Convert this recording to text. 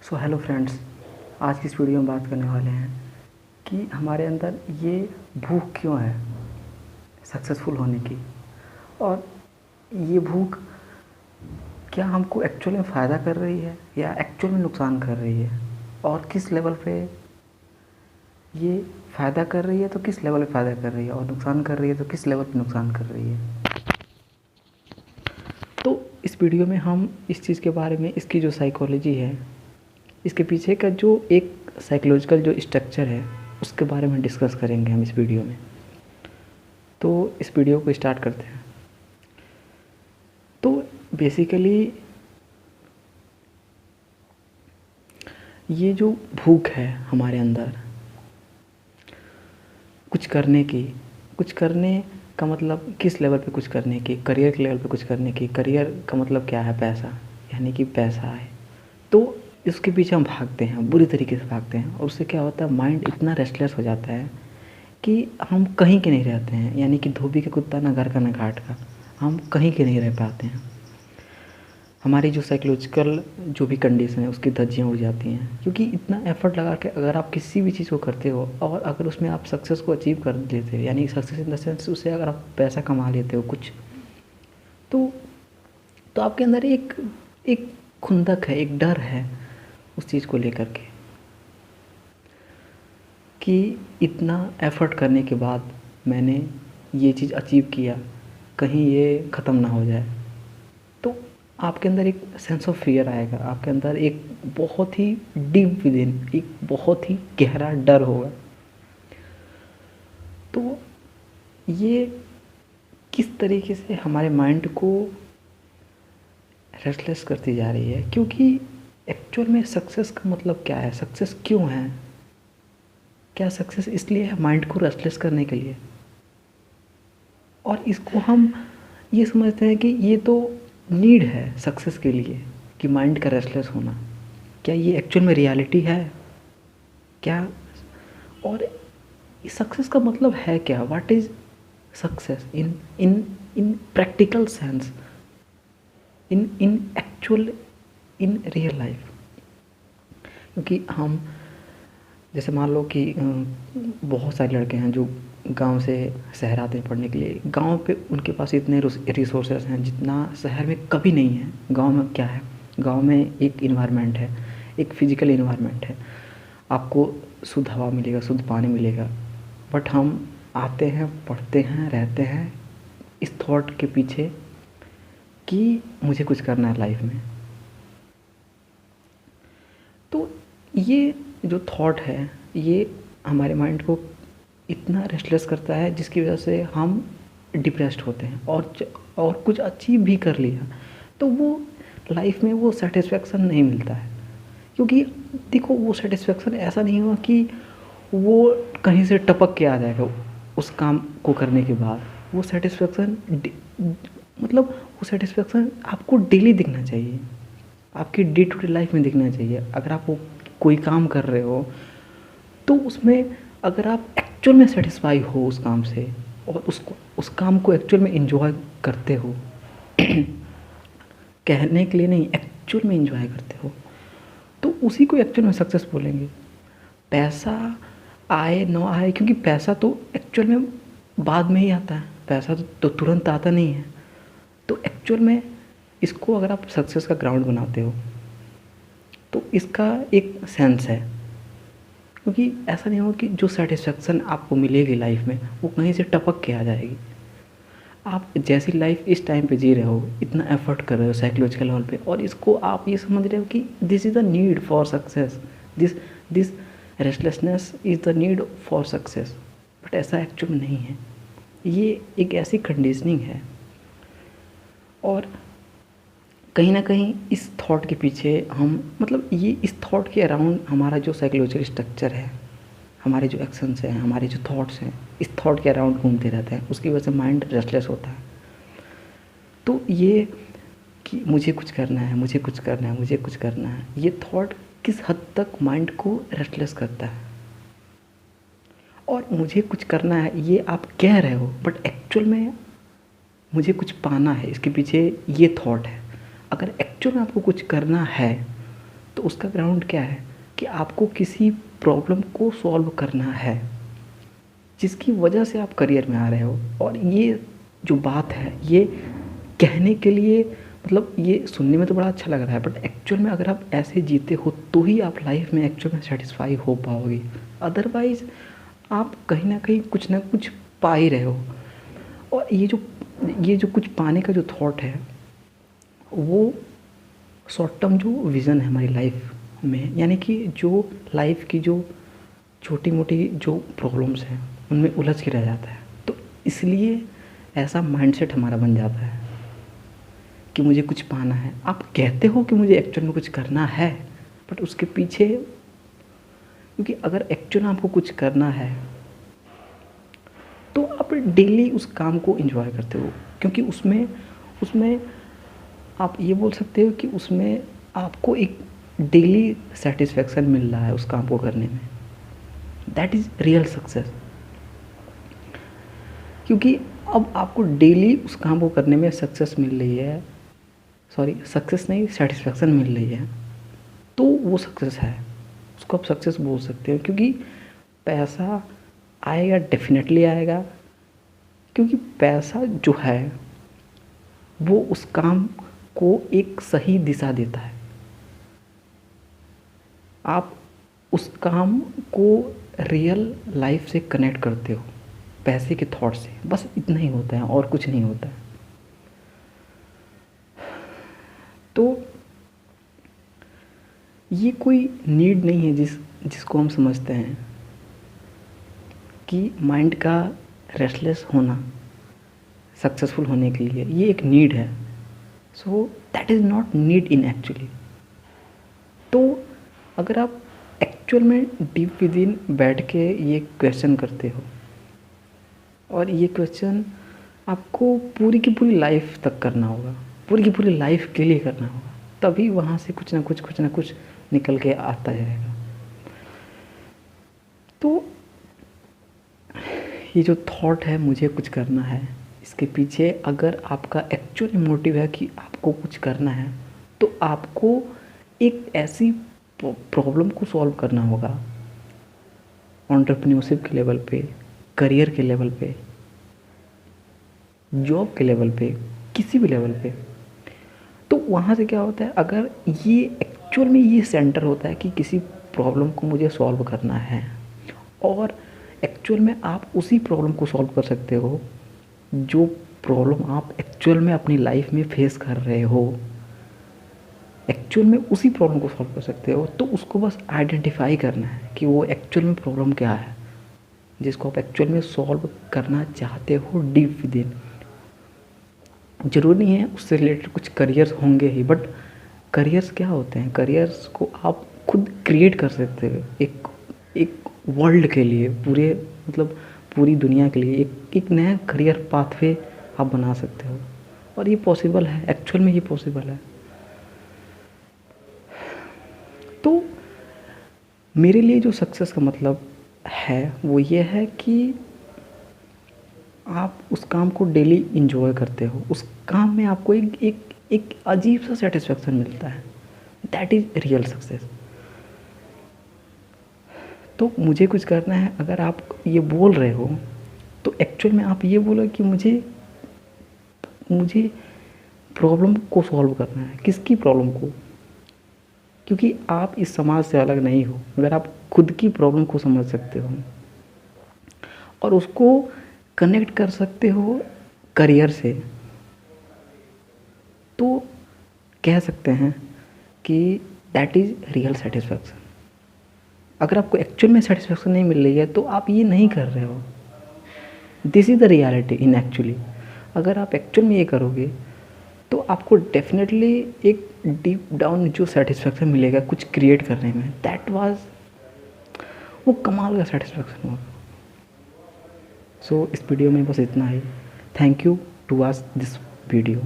So hello friends, आज की इस वीडियो में बात करने वाले हैं कि हमारे अंदर ये भूख क्यों है सक्सेसफुल होने की, और ये भूख क्या हमको एक्चुअल में फ़ायदा कर रही है या एक्चुअल में नुकसान कर रही है, और किस लेवल पे ये फ़ायदा कर रही है तो किस लेवल पे फ़ायदा कर रही है, और नुकसान कर रही है तो किस लेवल पे नुकसान कर रही है। तो इस वीडियो में हम इस चीज़ के बारे में, इसकी जो साइकोलॉजी है, इसके पीछे का जो एक साइकोलॉजिकल जो स्ट्रक्चर है उसके बारे में डिस्कस करेंगे हम इस वीडियो में। तो इस वीडियो को स्टार्ट करते हैं। तो बेसिकली ये जो भूख है हमारे अंदर कुछ करने की, कुछ करने का मतलब किस लेवल पे कुछ करने की, करियर के लेवल पे कुछ करने की। करियर का मतलब क्या है? पैसा, यानी कि पैसा है तो इसके पीछे हम भागते हैं, बुरी तरीके से भागते हैं, और उससे क्या होता है, माइंड इतना रेस्टलेस हो जाता है कि हम कहीं के नहीं रहते हैं। यानी कि धोबी का कुत्ता ना घर का ना घाट का, हम कहीं के नहीं रह पाते हैं। हमारी जो साइकोलॉजिकल जो भी कंडीशन है उसकी धज्जियाँ उड़ जाती हैं, क्योंकि इतना एफर्ट लगा के अगर आप किसी भी चीज़ को करते हो और अगर उसमें आप सक्सेस को अचीव कर लेते हो, यानी सक्सेस इन द सेंस उससे अगर आप पैसा कमा लेते हो कुछ, तो आपके अंदर एक एक खुंदक है, एक डर है उस चीज़ को लेकर के कि इतना एफ़र्ट करने के बाद मैंने ये चीज़ अचीव किया, कहीं ये ख़त्म ना हो जाए। तो आपके अंदर एक सेंस ऑफ फियर आएगा, आपके अंदर एक बहुत ही डीप विदिन एक बहुत ही गहरा डर होगा। तो ये किस तरीके से हमारे माइंड को रेस्टलेस करती जा रही है, क्योंकि एक्चुअल में सक्सेस का मतलब क्या है, सक्सेस क्यों है? क्या सक्सेस इसलिए है माइंड को रेस्टलेस करने के लिए, और इसको हम ये समझते हैं कि ये तो नीड है सक्सेस के लिए कि माइंड का रेस्टलेस होना। क्या ये एक्चुअल में रियलिटी है क्या? और सक्सेस का मतलब है क्या? What is success in in in practical sense, in in actual, in real life? क्योंकि हम जैसे मान लो कि बहुत सारे लड़के हैं जो गांव से शहर आते हैं पढ़ने के लिए। गांव पे उनके पास इतने रिसोर्सेज हैं जितना शहर में कभी नहीं है। गांव में क्या है, गांव में एक इन्वायरमेंट है, एक फिजिकल इन्वायरमेंट है, आपको शुद्ध हवा मिलेगा, शुद्ध पानी मिलेगा। बट हम आते हैं, पढ़ते हैं, रहते हैं इस थॉट के पीछे कि मुझे कुछ करना है लाइफ में। तो ये जो थॉट है ये हमारे माइंड को इतना रेस्टलेस करता है जिसकी वजह से हम डिप्रेस्ड होते हैं, और कुछ अचीव भी कर लिया तो वो लाइफ में वो सेटिस्फेक्शन नहीं मिलता है। क्योंकि देखो, वो सेटिस्फेक्शन ऐसा नहीं हुआ कि वो कहीं से टपक के आ जाएगा उस काम को करने के बाद। वो सेटिस्फेक्शन मतलब वो सेटिस्फेक्शन आपको डेली दिखना चाहिए, आपकी डे टू डे लाइफ में दिखना चाहिए। अगर आप वो कोई काम कर रहे हो तो उसमें अगर आप एक्चुअल में सेटिस्फाई हो उस काम से, और उस काम को एक्चुअल में एंजॉय करते हो कहने के लिए नहीं, एक्चुअल में एंजॉय करते हो, तो उसी को एक्चुअल में सक्सेस बोलेंगे। पैसा आए ना आए, क्योंकि पैसा तो एक्चुअल में बाद में ही आता है, पैसा तो तुरंत आता नहीं है। तो एक्चुअल में इसको अगर आप सक्सेस का ग्राउंड बनाते हो तो इसका एक सेंस है। क्योंकि ऐसा नहीं होगा कि जो सेटिस्फेक्शन आपको मिलेगी लाइफ में वो कहीं से टपक के आ जाएगी। आप जैसी लाइफ इस टाइम पे जी रहे हो, इतना एफर्ट कर रहे हो साइकोलॉजिकल लेवल पे, और इसको आप ये समझ रहे हो कि this is the need for success, this this restlessness is the need for success. But ऐसा एक्चुअल नहीं है, ये एक ऐसी कंडीशनिंग है। और कहीं ना कहीं इस थॉट के पीछे हम, मतलब ये इस थॉट के अराउंड हमारा जो साइकोलॉजिकल स्ट्रक्चर है, हमारे जो एक्शंस हैं, हमारे जो थॉट्स हैं, इस थॉट के अराउंड घूमते रहते हैं। उसकी वजह से माइंड रेस्टलेस होता है। तो ये कि मुझे कुछ करना है, मुझे कुछ करना है, मुझे कुछ करना है, ये थॉट किस हद तक माइंड को रेस्टलेस करता है। और मुझे कुछ करना है ये आप कह रहे हो, बट एक्चुअल में मुझे कुछ पाना है, इसके पीछे ये थॉट है। अगर एक्चुअल में आपको कुछ करना है तो उसका ग्राउंड क्या है कि आपको किसी प्रॉब्लम को सॉल्व करना है जिसकी वजह से आप करियर में आ रहे हो। और ये जो बात है ये कहने के लिए मतलब ये सुनने में तो बड़ा अच्छा लग रहा है, बट एक्चुअल में अगर आप ऐसे जीते हो तो ही आप लाइफ में एक्चुअल में सेटिस्फाई हो पाओगे। अदरवाइज आप कहीं ना कहीं कुछ ना कुछ पा ही रहे हो। और ये जो कुछ पाने का जो थॉट है वो शॉर्ट टर्म जो विज़न है हमारी लाइफ में, यानी कि जो लाइफ की जो छोटी मोटी जो प्रॉब्लम्स हैं उनमें उलझ के रह जाता है। तो इसलिए ऐसा माइंडसेट हमारा बन जाता है कि मुझे कुछ पाना है। आप कहते हो कि मुझे एक्चुअल में कुछ करना है, बट उसके पीछे, क्योंकि अगर एक्चुअल में आपको कुछ करना है तो आप डेली उस काम को एंजॉय करते हो, क्योंकि उसमें उसमें आप ये बोल सकते हो कि उसमें आपको एक डेली सेटिस्फेक्शन मिल रहा है उस काम को करने में। That is real success. क्योंकि अब आपको डेली उस काम को करने में सक्सेस मिल रही है, सॉरी सक्सेस नहीं, सेटिस्फेक्शन मिल रही है, तो वो सक्सेस है, उसको आप सक्सेस बोल सकते हो। क्योंकि पैसा आएगा, डेफिनेटली आएगा, क्योंकि पैसा जो है वो उस काम को एक सही दिशा देता है। आप उस काम को रियल लाइफ से कनेक्ट करते हो पैसे के थॉट से, बस इतना ही होता है और कुछ नहीं होता है। तो ये कोई नीड नहीं है जिसको हम समझते हैं कि माइंड का रेस्टलेस होना सक्सेसफुल होने के लिए, ये एक नीड है। So that is not need in actually. तो अगर आप एक्चुअल में डीप विद इन बैठ के ये क्वेश्चन करते हो, और ये क्वेश्चन आपको पूरी की पूरी लाइफ तक करना होगा, पूरी की पूरी लाइफ के लिए करना होगा, तभी वहाँ से कुछ ना कुछ निकल के आता जाएगा। तो ये जो थॉट है मुझे कुछ करना है, इसके पीछे अगर आपका एक्चुअल मोटिव है कि आपको कुछ करना है, तो आपको एक ऐसी प्रॉब्लम को सॉल्व करना होगा एंटरप्रेन्योरशिप के लेवल पे, करियर के लेवल पे, जॉब के लेवल पे, किसी भी लेवल पे। तो वहाँ से क्या होता है, अगर ये एक्चुअल में ये सेंटर होता है कि किसी प्रॉब्लम को मुझे सॉल्व करना है, और एक्चुअल में आप उसी प्रॉब्लम को सॉल्व कर सकते हो जो प्रॉब्लम आप एक्चुअल में अपनी लाइफ में फेस कर रहे हो, एक्चुअल में उसी प्रॉब्लम को सॉल्व कर सकते हो। तो उसको बस आइडेंटिफाई करना है कि वो एक्चुअल में प्रॉब्लम क्या है जिसको आप एक्चुअल में सॉल्व करना चाहते हो डीप विद इन। ज़रूरी नहीं है उससे रिलेटेड कुछ करियर्स होंगे ही, बट करियर्स क्या होते हैं, करियर्स को आप खुद क्रिएट कर सकते हो एक वर्ल्ड के लिए, पूरे मतलब पूरी दुनिया के लिए एक नया करियर पाथवे आप बना सकते हो। और ये पॉसिबल है, एक्चुअल में ये पॉसिबल है। तो मेरे लिए जो सक्सेस का मतलब है वो ये है कि आप उस काम को डेली इंजॉय करते हो, उस काम में आपको एक अजीब सा सेटिस्फेक्शन मिलता है। That is real success. तो मुझे कुछ करना है, अगर आप ये बोल रहे हो तो एक्चुअल में आप ये बोलो कि मुझे प्रॉब्लम को सॉल्व करना है। किसकी प्रॉब्लम को? क्योंकि आप इस समाज से अलग नहीं हो। अगर आप खुद की प्रॉब्लम को समझ सकते हो और उसको कनेक्ट कर सकते हो करियर से, तो कह सकते हैं कि दैट इज़ रियल सेटिस्फैक्शन। अगर आपको एक्चुअल में सेटिस्फैक्शन नहीं मिल रही है तो आप ये नहीं कर रहे हो। This is the reality in actually. अगर आप एक्चुअल में ये करोगे तो आपको डेफिनेटली एक डीप डाउन जो सेटिस्फैक्शन मिलेगा कुछ क्रिएट करने में, दैट वाज वो कमाल का सेटिस्फैक्शन होगा। सो इस वीडियो में बस इतना ही। Thank you to watch this video.